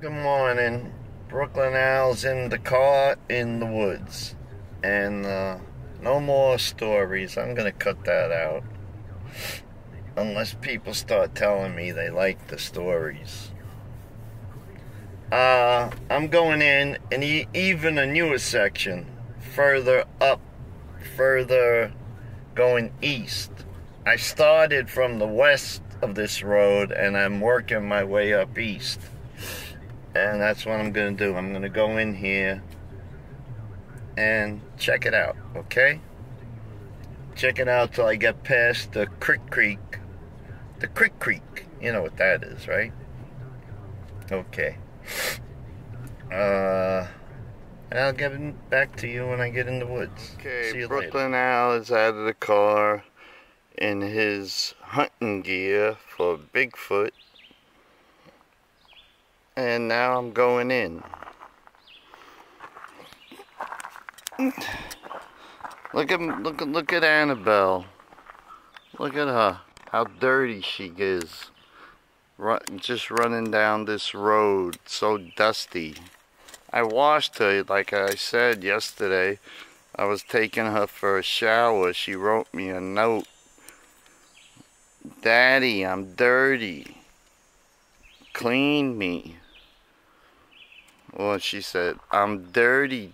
Good morning. Brooklyn Al's in the car in the woods. And no more stories. I'm going to cut that out. Unless people start telling me they like the stories. I'm going in and even a newer section. Further up. Further going east. I started from the west of this road and I'm working my way up east. And that's what I'm going to do. I'm going to go in here and check it out, okay? Check it out till I get past the Creek. The Creek. You know what that is, right? Okay. And I'll get back to you when I get in the woods. Okay, see you Brooklyn later. Al is out of the car in his hunting gear for Bigfoot. And now I'm going in. Look at Annabelle. Look at her. How dirty she is. Just running down this road, so dusty. I washed her, like I said yesterday. I was taking her for a shower. She wrote me a note. Daddy, I'm dirty. Clean me. Well, she said, I'm dirty,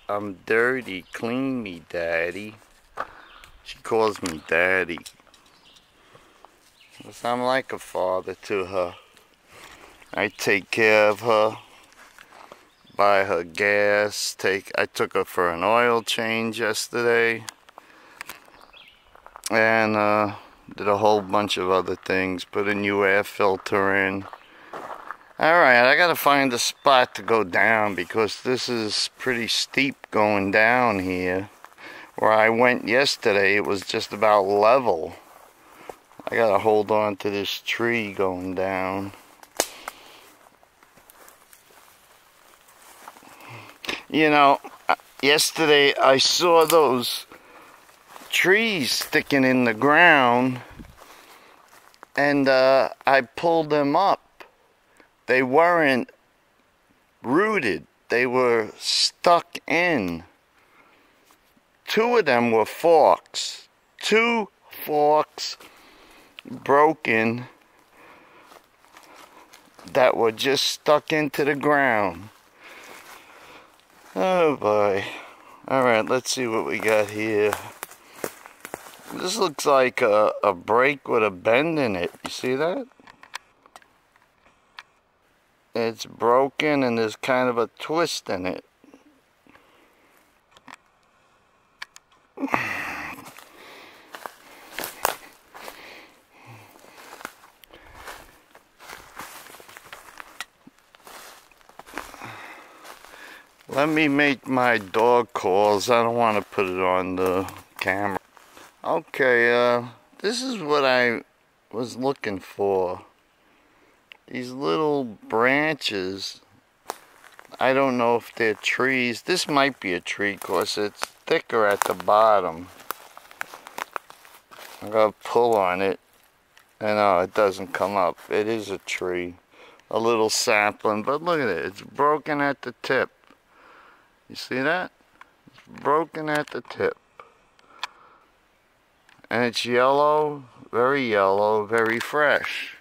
I'm dirty, clean me, Daddy. She calls me Daddy. Because I'm like a father to her. I take care of her, buy her gas, I took her for an oil change yesterday. And did a whole bunch of other things, put a new air filter in. Alright, I gotta find a spot to go down because this is pretty steep going down here. Where I went yesterday, it was just about level. I gotta hold on to this tree going down. You know, yesterday I saw those trees sticking in the ground and I pulled them up. They weren't rooted. They were stuck in. Two of them were forks. 2 forks broken that were just stuck into the ground. Oh boy. Alright, let's see what we got here. This looks like a break with a bend in it. You see that? It's broken and there's kind of a twist in it. Let me make my dog calls. I don't want to put it on the camera. Okay, this is what I was looking for. These little branches, I don't know if they're trees. This might be a tree because it's thicker at the bottom. I'm going to pull on it. And no, it doesn't come up. It is a tree. A little sapling. But look at it. It's broken at the tip. You see that? It's broken at the tip. And it's yellow, very fresh.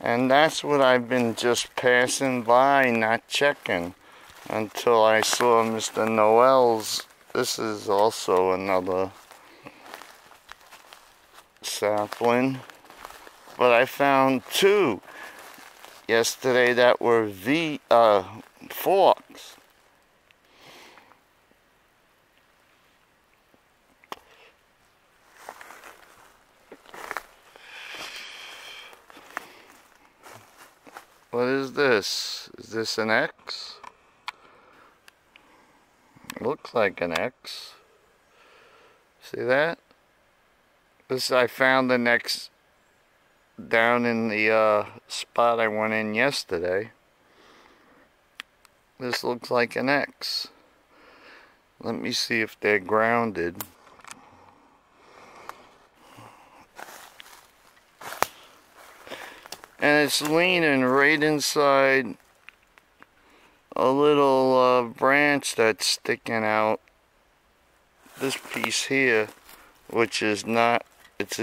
And that's what I've been just passing by, not checking, until I saw Mr. Noel's. This is also another sapling. But I found 2 yesterday that were forks. What is this? Is this an X? Looks like an X. See that? This I found the next down in the spot I went in yesterday. This looks like an X. Let me see if they're grounded. and it's leaning right inside a little branch that's sticking out. This piece here, which is not, it's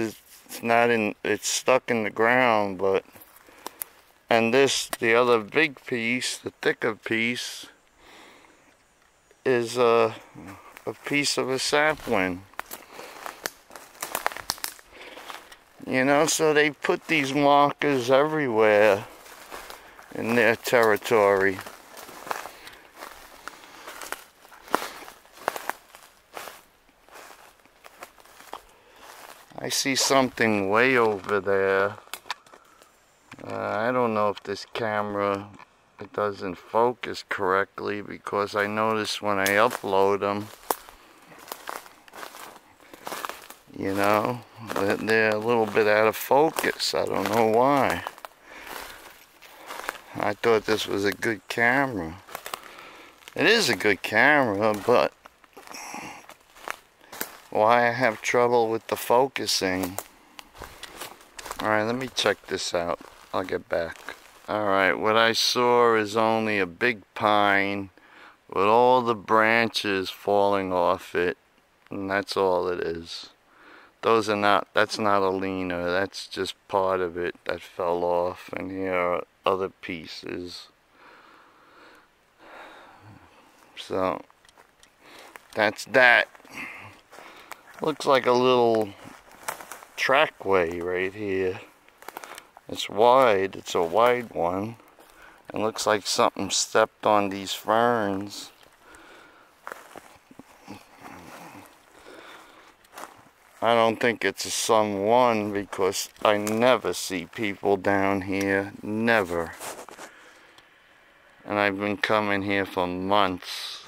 not in, it's stuck in the ground, but, and this, the other big piece, the thicker piece, is a piece of a sapling. You know, so they put these markers everywhere in their territory. I see something way over there. I don't know if this camera, it doesn't focus correctly, because I notice when I upload them, you know, they're a little bit out of focus. I don't know why. I thought this was a good camera. It is a good camera, but why I have trouble with the focusing. Alright, let me check this out. I'll get back. Alright, what I saw is only a big pine with all the branches falling off it, and that's all it is. Those are not, that's not a leaner, that's just part of it that fell off, and here are other pieces. So, that's that. Looks like a little trackway right here. It's wide, it's a wide one. It looks like something stepped on these ferns. I don't think it's a someone, because I never see people down here, never. And I've been coming here for months.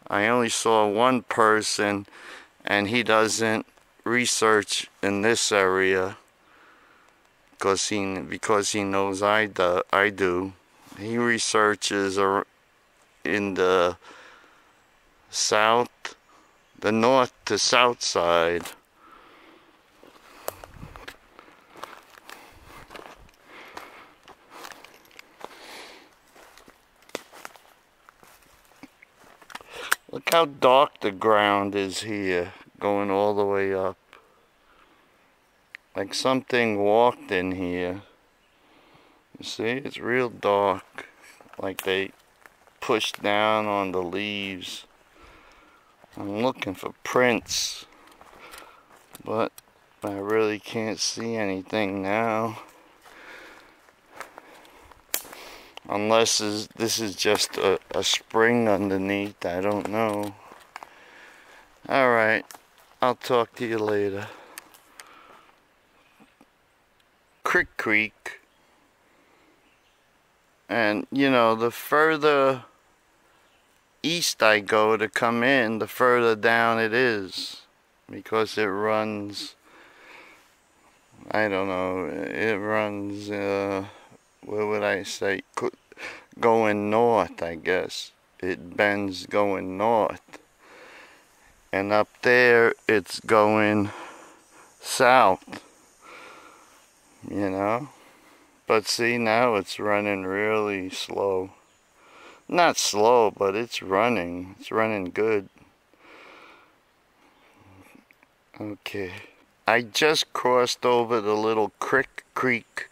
I only saw one person, and he doesn't research in this area because he knows I do. He researches in the south, the north to south side. Look how dark the ground is here, going all the way up. Like something walked in here. You see, it's real dark. Like they pushed down on the leaves. I'm looking for prints, but I really can't see anything now. Unless this is just a spring underneath, I don't know. Alright, I'll talk to you later. Crick Creek. And, you know, the further east I go to come in, the further down it is. Because it runs, I don't know, it runs, what would I say, going north, I guess. It bends going north. And up there, it's going south. You know? But see, now it's running really slow. Not slow, but it's running. It's running good. Okay. I just crossed over the little Crick Creek.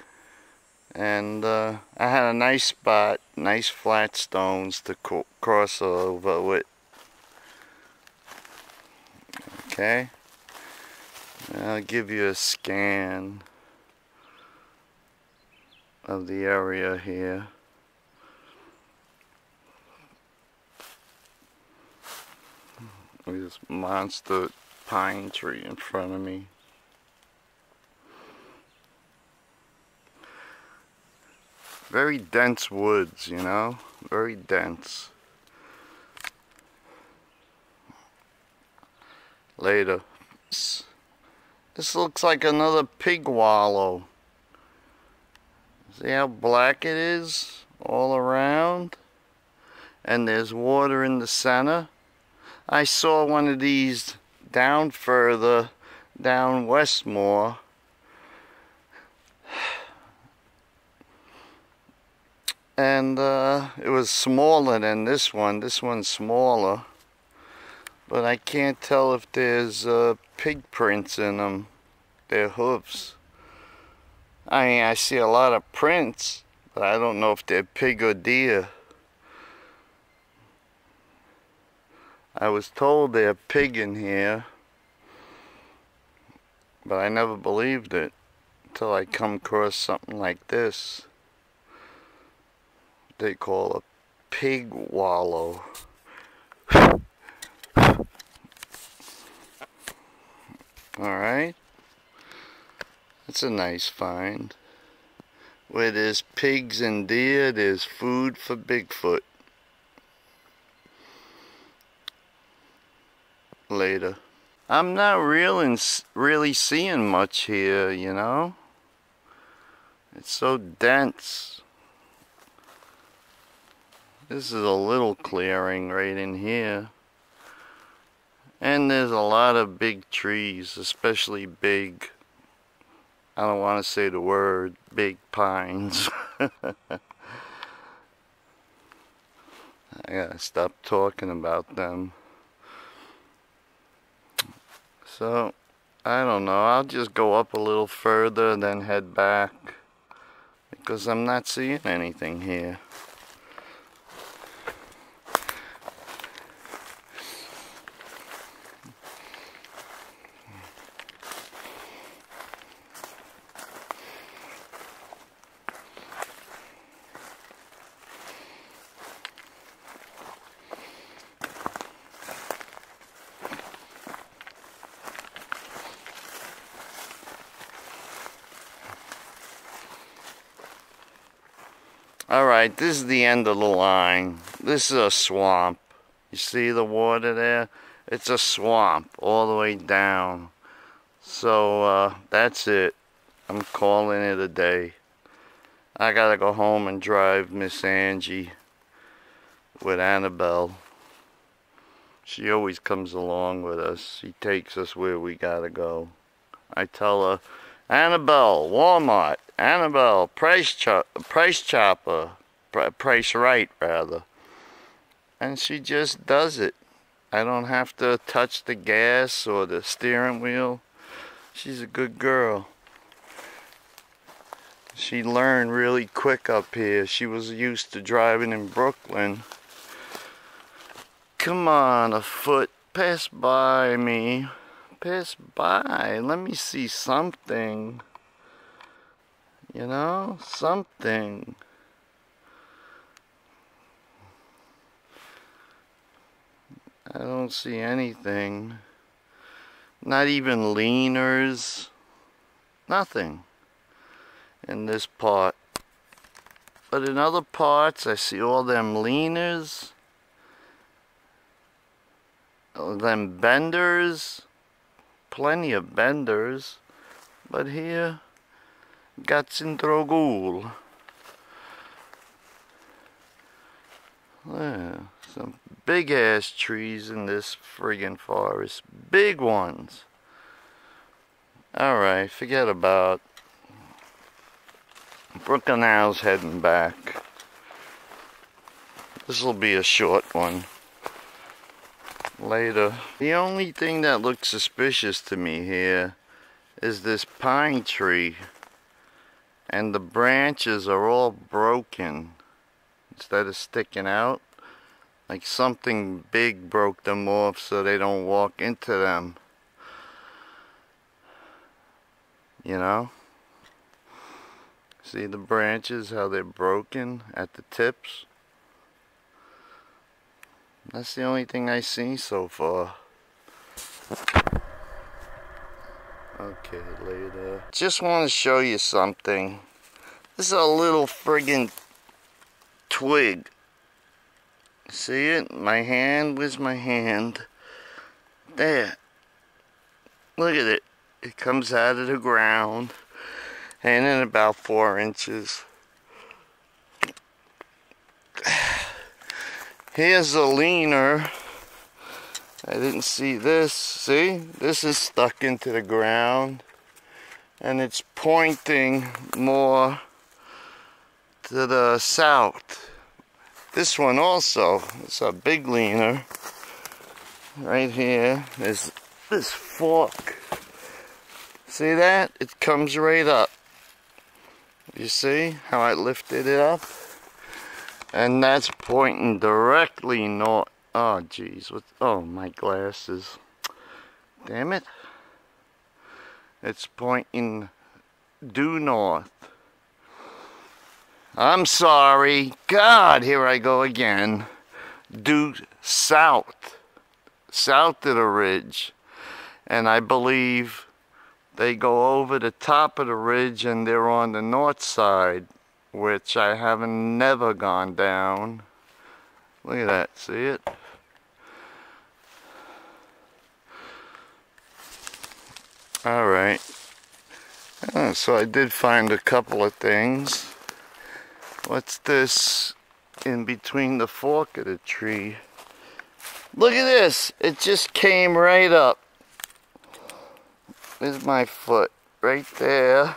And I had a nice spot, nice flat stones to cross over with. Okay. I'll give you a scan of the area here. Look at this monster pine tree in front of me. Very dense woods, you know? Very dense. Later. This looks like another pig wallow. See how black it is all around? And there's water in the center. I saw one of these down further, down Westmore. And it was smaller than this one. This one's smaller. But I can't tell if there's pig prints in them. Their hooves. I mean, I see a lot of prints, but I don't know if they're pig or deer. I was told they're pig in here, but I never believed it until I come across something like this. They call a pig wallow. Alright. That's a nice find. Where there's pigs and deer, there's food for Bigfoot. Later. I'm not really seeing much here, you know? It's so dense. This is a little clearing right in here. And there's a lot of big trees, especially big, I don't want to say the word, big pines. I gotta stop talking about them. So, I don't know, I'll just go up a little further, then head back, because I'm not seeing anything here. Alright, this is the end of the line. This is a swamp. You see the water there? It's a swamp all the way down. So, that's it. I'm calling it a day. I gotta go home and drive Miss Angie with Annabelle. She always comes along with us. She takes us where we gotta go. I tell her, Annabelle, Walmart, Annabelle, Price Chopper, Price Right rather. And she just does it. I don't have to touch the gas or the steering wheel. She's a good girl. She learned really quick up here. She was used to driving in Brooklyn. Come on, a foot, pass by me. Pass by, let me see something. You know, something. I don't see anything. Not even leaners. Nothing in this part. But in other parts, I see all them leaners. All them benders. Plenty of benders. But here, Gats in Drogul. Yeah, some big ass trees in this friggin' forest. Big ones. Alright, forget about. Brooklyn Owl's heading back. This'll be a short one. Later. The only thing that looks suspicious to me here is this pine tree. And the branches are all broken. Instead of sticking out. Like something big broke them off so they don't walk into them. You know? See the branches, how they're broken at the tips? That's the only thing I see so far. Okay, later. Just want to show you something. This is a little friggin' twig. See it? My hand? Where's my hand? There. Look at it. It comes out of the ground. And in about 4 inches. Here's a leaner. I didn't see this. See? This is stuck into the ground. And it's pointing more to the south. This one also, it's a big leaner. Right here is this fork. See that? It comes right up. You see how I lifted it up? And that's pointing directly north. Oh geez, oh my glasses. Damn it. It's pointing due north. I'm sorry. God, here I go again. Due south. South of the ridge. And I believe they go over the top of the ridge and they're on the north side, which I haven't never gone down. Look at that, see it? Alright. So I did find a couple of things. What's this in between the fork of the tree? Look at this! It just came right up. There's my foot right there.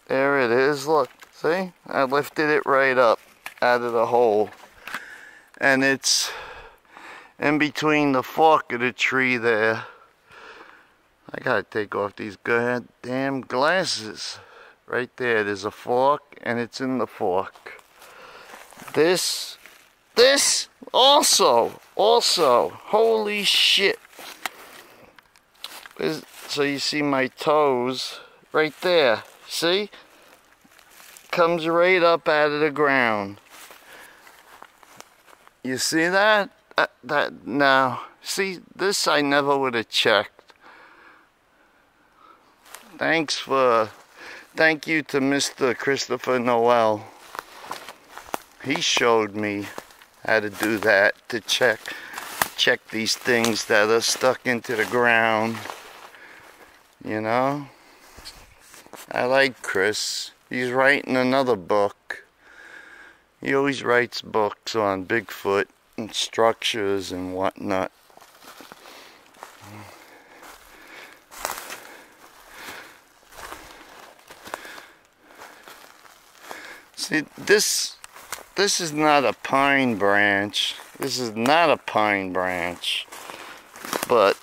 There it is, look, see? I lifted it right up out of the hole. And it's in between the fork of the tree there. I gotta take off these goddamn glasses. Right there, there's a fork and it's in the fork. This also, holy shit. So you see my toes right there, see? Comes right up out of the ground. You see that? Now, see, this I never would have checked. Thank you to Mr. Christopher Noel. He showed me how to do that, to check these things that are stuck into the ground. You know? I like Chris. He's writing another book. He always writes books on Bigfoot and structures and whatnot. See, this is not a pine branch. This is not a pine branch. But,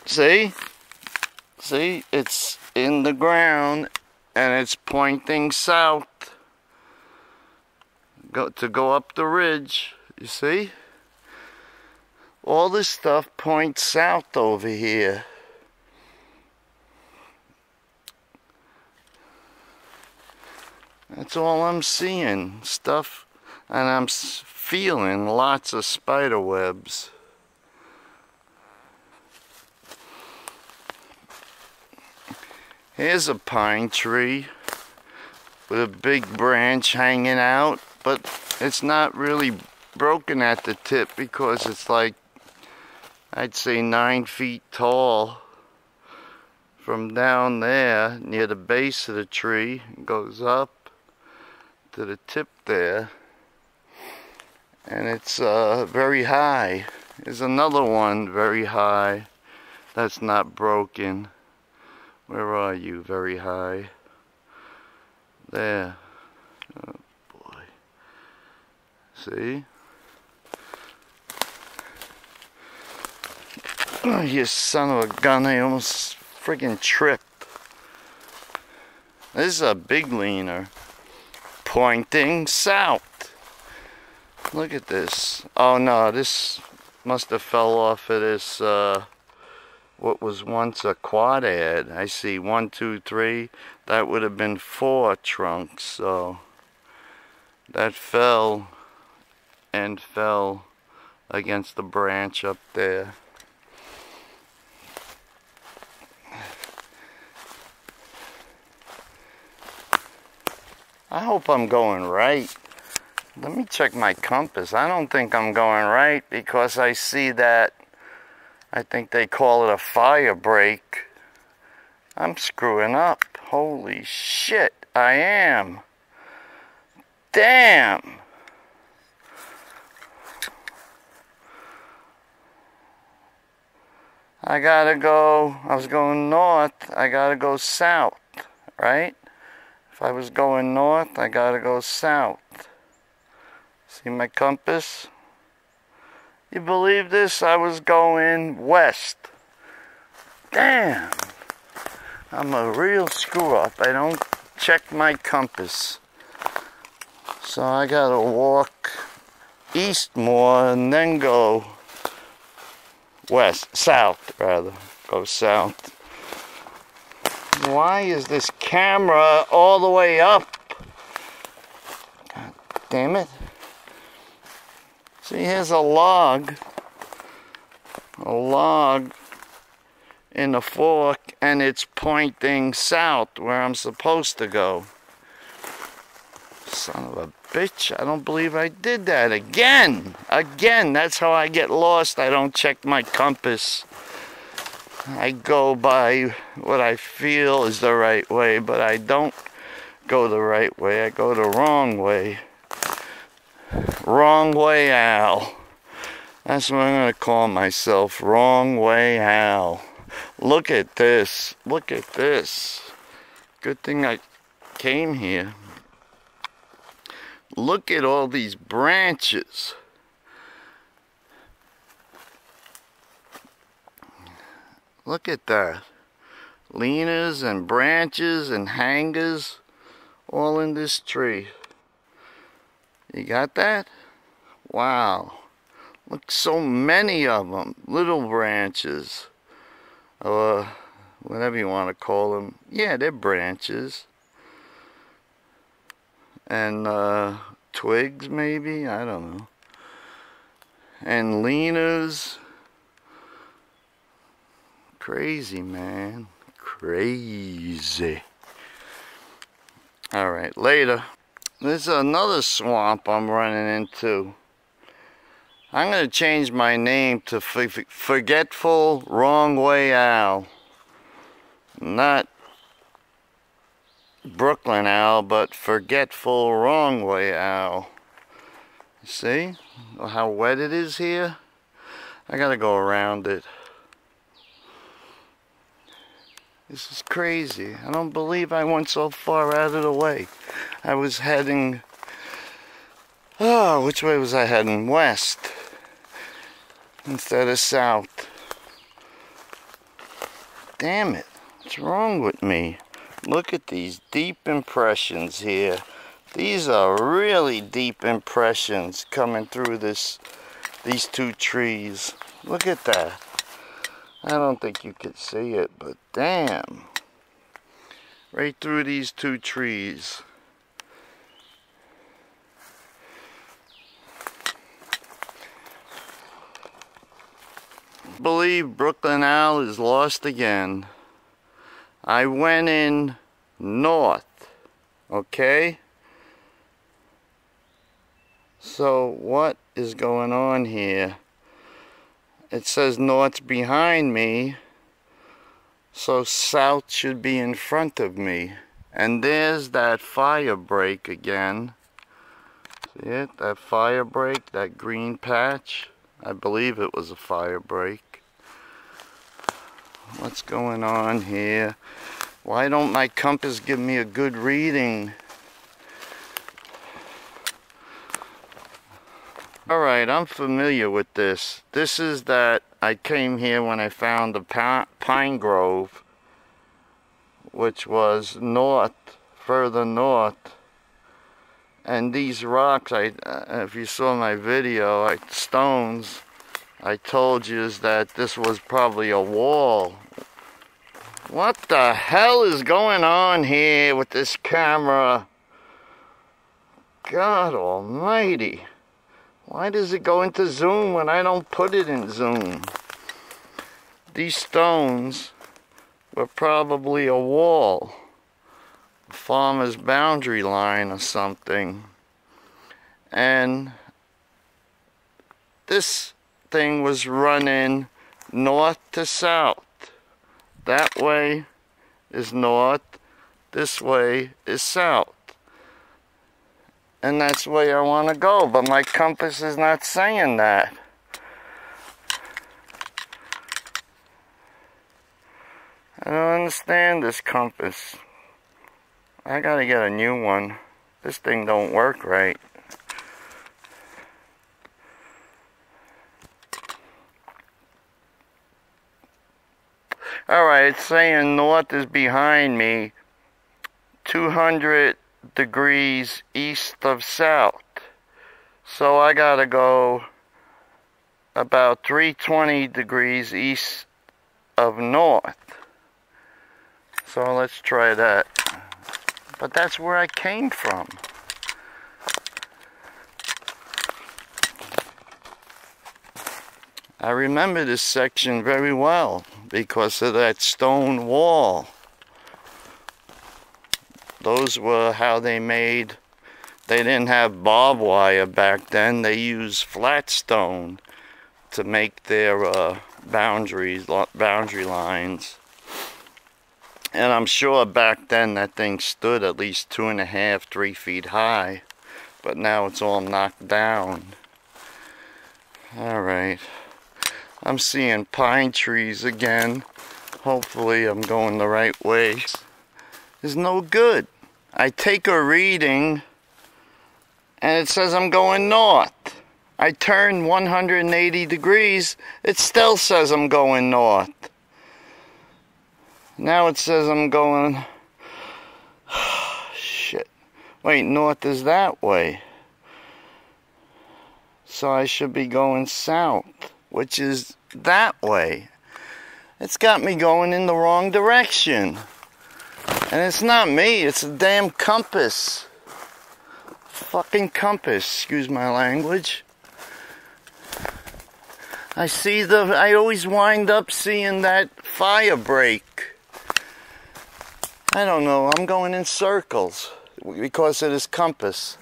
see, it's in the ground and it's pointing south. To go up the ridge, you see? All this stuff points south over here. That's all I'm seeing, stuff, and I'm feeling lots of spider webs. Here's a pine tree with a big branch hanging out, but it's not really broken at the tip because it's like, I'd say 9 feet tall. From down there near the base of the tree, it goes up to the tip there, and it's very high. There's another one very high that's not broken. Where are you? Very high. There. Oh boy. See? Oh, you son of a gun, I almost friggin' tripped. This is a big leaner. Pointing south. Look at this. Oh no, this must have fell off of this, what was once a quadad. I see 1, 2, 3. That would have been 4 trunks, so that fell and fell against the branch up there. I hope I'm going right. Let me check my compass. I don't think I'm going right because I see that, I think they call it a fire break. I'm screwing up. Holy shit, I am. Damn. I gotta go, I was going north, I gotta go south, right? If I was going north, I gotta go south. See my compass? You believe this? I was going west. Damn! I'm a real screw up. I don't check my compass. So I gotta walk east more and then go south rather. Go south. Why is this camera all the way up? God damn it. See, here's a log in the fork, and it's pointing south where I'm supposed to go. Son of a bitch, I don't believe I did that again. That's how I get lost. I don't check my compass. I go by what I feel is the right way, but I don't go the right way. I go the wrong way. Wrong way Al. That's what I'm going to call myself. Wrong way Al. Look at this. Look at this. Good thing I came here. Look at all these branches. Look at that. Leaners and branches and hangers all in this tree. You got that? Wow. Look, so many of them. Little branches. Or whatever you want to call them. Yeah, they're branches. And twigs maybe? I don't know. And leaners. Crazy, man. Crazy. Alright, later. There's another swamp I'm running into. I'm going to change my name to Forgetful Wrong Way Al. Not Brooklyn Al, but Forgetful Wrong Way Al. See how wet it is here? I got to go around it. This is crazy. I don't believe I went so far out of the way. I was heading... Oh, which way was I heading? West. Instead of south. Damn it. What's wrong with me? Look at these deep impressions here. These are really deep impressions coming through these two trees. Look at that. I don't think you could see it, but damn. Right through these two trees. I believe Brooklyn Al is lost again. I went in north, okay? So what is going on here? It says north's behind me, so south should be in front of me. And there's that fire break again. See it? That fire break, that green patch. I believe it was a fire break. What's going on here? Why don't my compass give me a good reading? Alright, I'm familiar with this. This is that I came here when I found the pine grove, which was north, further north. And these rocks, if you saw my video, stones, I told you that this was probably a wall. What the hell is going on here with this camera? God almighty. Why does it go into zoom when I don't put it in zoom? These stones were probably a wall. A farmer's boundary line or something. And this thing was running north to south. That way is north, this way is south. And that's the way I want to go, but my compass is not saying that. I don't understand this compass. I gotta get a new one. This thing don't work right. Alright, it's saying north is behind me, 200 degrees east of south. So I gotta go about 320 degrees east of north. So let's try that. But that's where I came from. I remember this section very well because of that stone wall. Those were how they made, they didn't have barbed wire back then. They used flat stone to make their boundary lines. And I'm sure back then that thing stood at least 2.5, 3 feet high. But now it's all knocked down. Alright. I'm seeing pine trees again. Hopefully I'm going the right way. It's no good. I take a reading and it says I'm going north. I turn 180 degrees. It still says I'm going north. Now it says I'm going... Shit. Wait, north is that way. So I should be going south, which is that way. It's got me going in the wrong direction. And it's not me, it's a damn compass. Fucking compass, excuse my language. I always wind up seeing that fire break. I don't know, I'm going in circles because of this compass.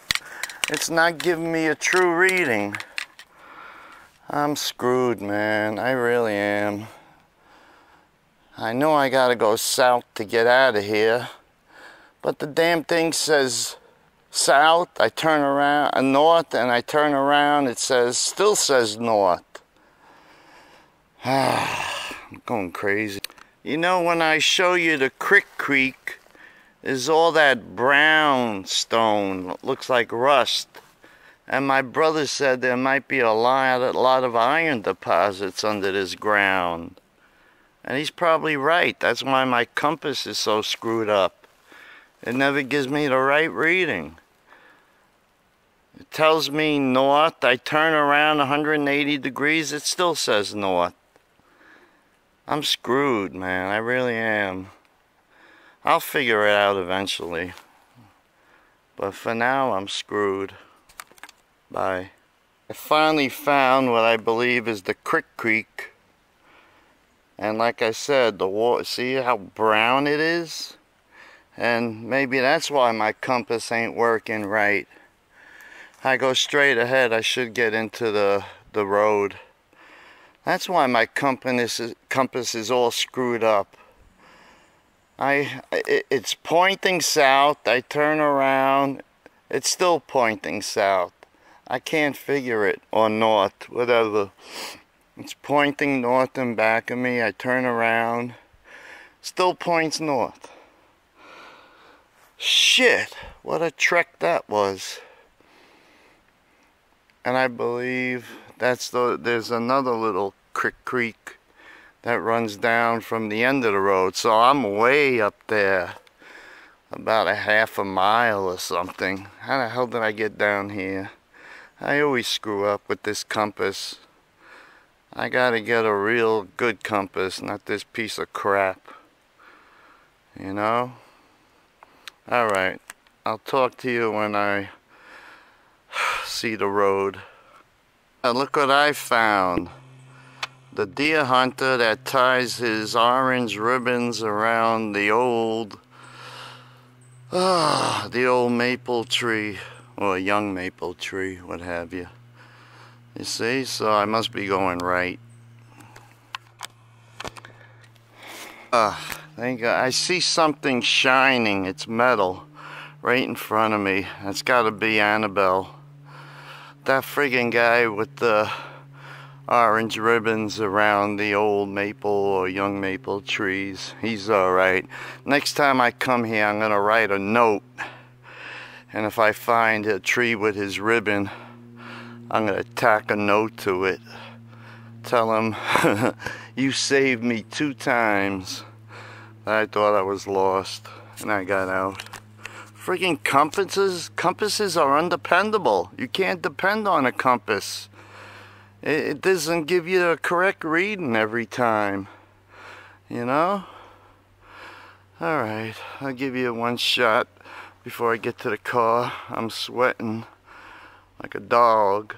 It's not giving me a true reading. I'm screwed, man. I really am. I know I gotta go south to get out of here, but the damn thing says south. I turn around, north, and I turn around. It still says north. I'm going crazy. You know, when I show you the creek, is all that brown stone, looks like rust. And my brother said there might be a lot of iron deposits under this ground. And he's probably right. That's why my compass is so screwed up. It never gives me the right reading. It tells me north. I turn around 180 degrees. It still says north. I'm screwed, man. I really am. I'll figure it out eventually. But for now, I'm screwed. Bye. I finally found what I believe is the creek. And like I said, the water, see how brown it is? And maybe that's why my compass ain't working right. I go straight ahead, I should get into the road. That's why my compass is all screwed up. It's pointing south, I turn around, it's still pointing south. I can't figure it, or north, whatever. It's pointing north and back of me, I turn around, still points north. Shit, what a trek that was. And I believe there's another little creek that runs down from the end of the road. So I'm way up there, about a half a mile or something. How the hell did I get down here? I always screw up with this compass. I gotta get a real good compass, not this piece of crap. You know? Alright, I'll talk to you when I see the road. Look what I found. The deer hunter that ties his orange ribbons around the old maple tree, or a young maple tree, what have you. You see, so I must be going right. Thank God. I see something shining, it's metal, right in front of me. That's gotta be Annabelle. That friggin' guy with the orange ribbons around the old maple or young maple trees. He's alright. Next time I come here, I'm gonna write a note, and if I find a tree with his ribbon, I'm gonna tack a note to it. Tell him, you saved me 2 times. I thought I was lost, and I got out. Friggin' compasses are undependable. You can't depend on a compass. It doesn't give you a correct reading every time, you know? Alright, I'll give you one shot before I get to the car. I'm sweating like a dog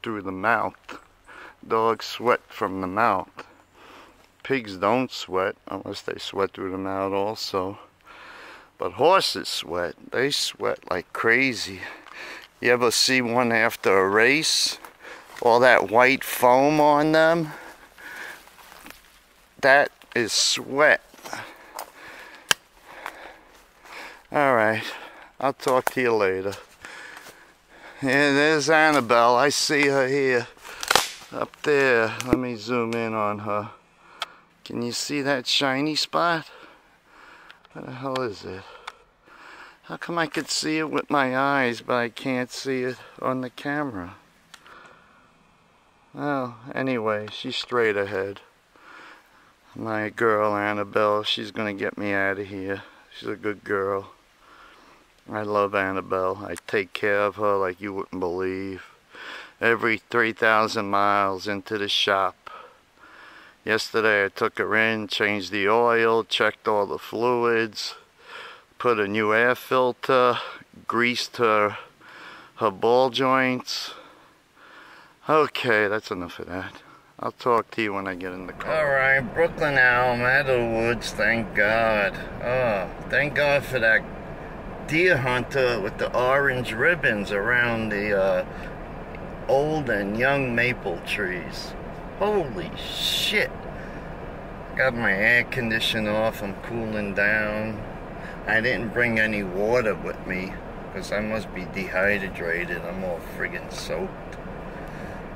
through the mouth. Dogs sweat from the mouth. Pigs don't sweat unless they sweat through the mouth also. But horses sweat. They sweat like crazy. You ever see one after a race? All that white foam on them? That is sweat. Alright, I'll talk to you later. Yeah, there's Annabelle. I see her here. Up there. Let me zoom in on her. Can you see that shiny spot? What the hell is it? How come I could see it with my eyes, but I can't see it on the camera? Well, anyway, she's straight ahead. My girl, Annabelle, she's gonna get me out of here. She's a good girl. I love Annabelle. I take care of her like you wouldn't believe. Every 3,000 miles into the shop. Yesterday I took her in, changed the oil, checked all the fluids, put a new air filter, greased her ball joints. Okay, that's enough of that. I'll talk to you when I get in the car. Alright, Brooklyn Elm, Woods, thank God. Oh, thank God for that deer hunter with the orange ribbons around the old and young maple trees. Holy shit. Got my air conditioner off, I'm cooling down. I didn't bring any water with me because I must be dehydrated. I'm all friggin' soaked.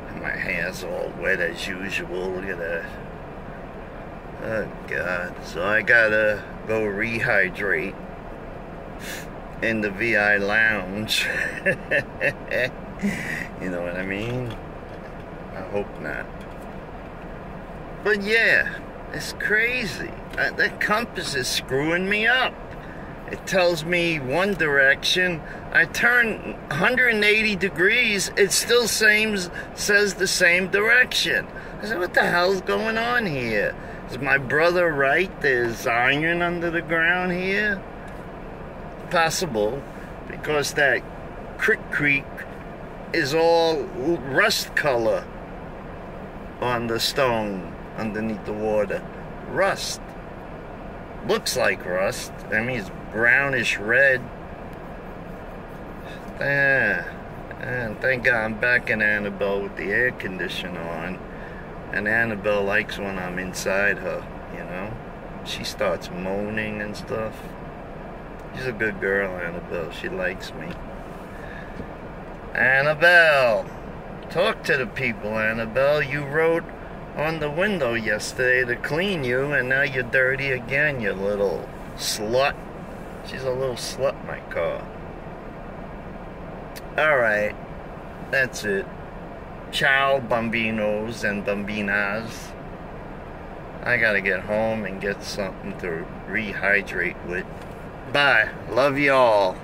And my hair's all wet as usual. Look at that. Oh God. So I gotta go rehydrate in the VI lounge. You know what I mean? I hope not. But yeah, it's crazy. That compass is screwing me up. It tells me one direction. I turn 180 degrees, it still says the same direction. I said, what the hell's going on here? Is my brother right? There's iron under the ground here? Possible, because that creek is all rust color on the stone underneath the water. Rust. Looks like rust. I mean, it's brownish red. And thank God I'm back in Annabelle with the air conditioner on. And Annabelle likes when I'm inside her, you know. She starts moaning and stuff. She's a good girl, Annabelle. She likes me. Annabelle! Talk to the people, Annabelle. You wrote on the window yesterday to clean you, and now you're dirty again, you little slut. She's a little slut, my car. Alright, that's it. Ciao, bambinos and bambinas. I gotta get home and get something to rehydrate with. Bye. Love y'all.